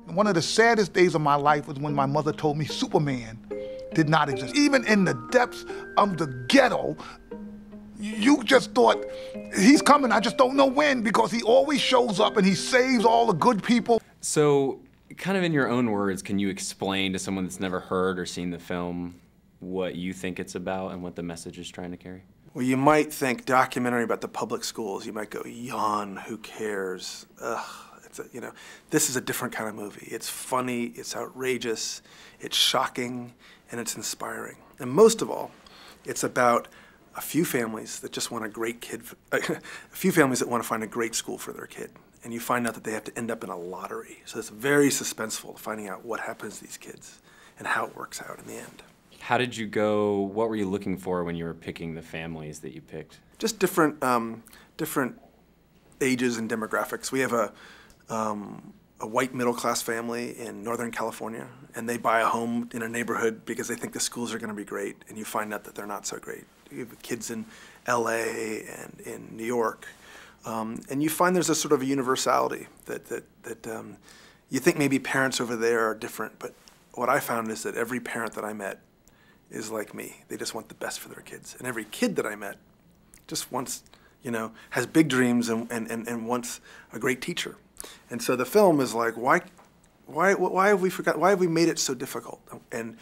One of the saddest days of my life was when my mother told me Superman did not exist. Even in the depths of the ghetto, you just thought, he's coming, I just don't know when, because he always shows up and he saves all the good people. So, kind of in your own words, can you explain to someone that's never heard or seen the film what you think it's about and what the message is trying to carry? Well, you might think documentary about the public schools. You might go, yawn, who cares? Ugh. This is a different kind of movie. It's funny, it's outrageous, it's shocking, and it's inspiring. And most of all, it's about a few families that just want a great kid, a few families that want to find a great school for their kid. And you find out that they have to end up in a lottery. So it's very suspenseful, finding out what happens to these kids and how it works out in the end. How did you go, what were you looking for when you were picking the families that you picked? Just different ages and demographics. We have a white middle-class family in Northern California, and they buy a home in a neighborhood because they think the schools are going to be great, and you find out that they're not so great. You have kids in LA and in New York, and you find there's a sort of a universality that you think maybe parents over there are different, but what I found is that every parent that I met is like me. They just want the best for their kids. And every kid that I met just wants, has big dreams and wants a great teacher. And so the film is like, why have we forgot? Why have we made it so difficult? And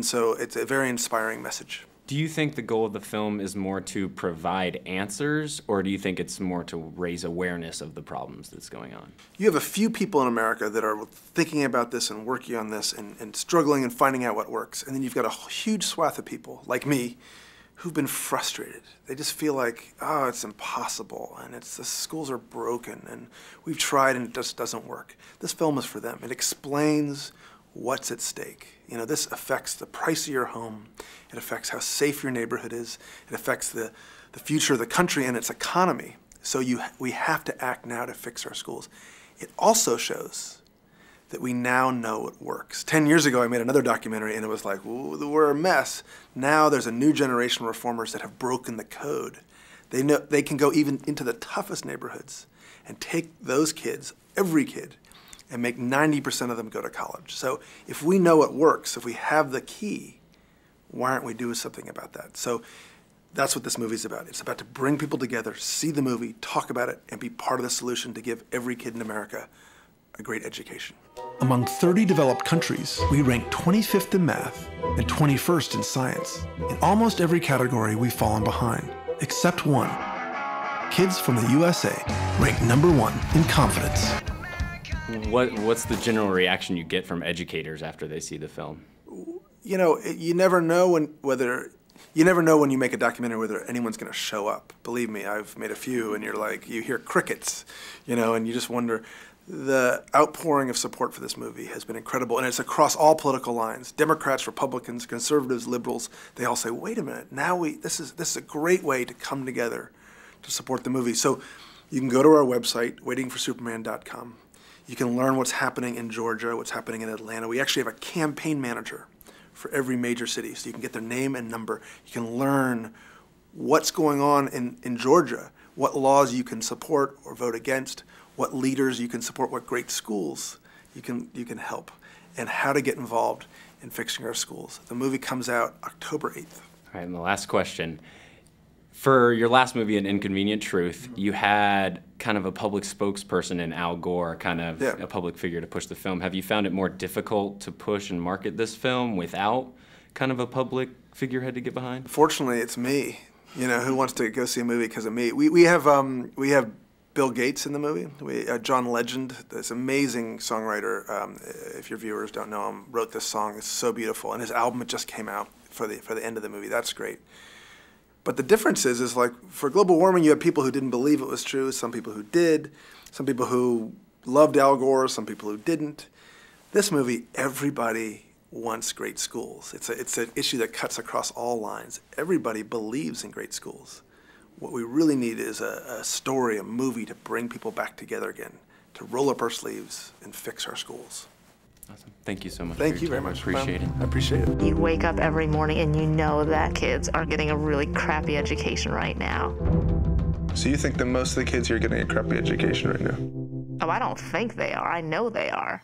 so it's a very inspiring message. Do you think the goal of the film is more to provide answers, or do you think it's more to raise awareness of the problems that's going on? You have a few people in America that are thinking about this and working on this and struggling and finding out what works. And then you've got a huge swath of people, like me, who've been frustrated. They just feel like, oh, it's impossible, and the schools are broken, and we've tried and it just doesn't work. This film is for them. It explains what's at stake. This affects the price of your home. It affects how safe your neighborhood is. It affects the future of the country and its economy. So we have to act now to fix our schools. It also shows that we now know it works. 10 years ago, I made another documentary, and it was like, ooh, we're a mess. Now there's a new generation of reformers that have broken the code. They know they can go even into the toughest neighborhoods and take those kids, every kid, and make 90% of them go to college. So if we know it works, if we have the key, why aren't we doing something about that? So that's what this movie's about. It's about to bring people together, see the movie, talk about it, and be part of the solution to give every kid in America a great education. Among 30 developed countries, we rank 25th in math and 21st in science. In almost every category, we've fallen behind, except one. Kids from the USA rank -- 1 in confidence. What's the general reaction you get from educators after they see the film? You never know when you make a documentary whether anyone's going to show up. Believe me, I've made a few, and you hear crickets, and you just wonder. The outpouring of support for this movie has been incredible, and it's across all political lines. Democrats, Republicans, conservatives, liberals, they all say, wait a minute, now this is a great way to come together to support the movie. So you can go to our website, waitingforsuperman.com. You can learn what's happening in Georgia, what's happening in Atlanta. We actually have a campaign manager for every major city, so you can get their name and number. You can learn what's going on in Georgia, what laws you can support or vote against, what leaders you can support, what great schools you can help, and how to get involved in fixing our schools. The movie comes out October 8th. All right, and the last question. For your last movie, An Inconvenient Truth, you had kind of a public spokesperson in Al Gore, kind of a public figure to push the film. Have you found it more difficult to push and market this film without kind of a public figurehead to get behind? Fortunately, it's me. Who wants to go see a movie because of me? We have Bill Gates in the movie. John Legend, this amazing songwriter, if your viewers don't know him, wrote this song. It's so beautiful, and his album just came out for the end of the movie. That's great. But the difference is like for global warming, you have people who didn't believe it was true, some people who did, some people who loved Al Gore, some people who didn't. This movie, everybody wants great schools. It's an issue that cuts across all lines. Everybody believes in great schools. What we really need is a story, a movie to bring people back together again, to roll up our sleeves and fix our schools. Awesome. Thank you so much. Thank you very much. Appreciate it. I appreciate it. You wake up every morning and you know that kids are getting a really crappy education right now. So you think that most of the kids here are getting a crappy education right now? Oh, I don't think they are. I know they are.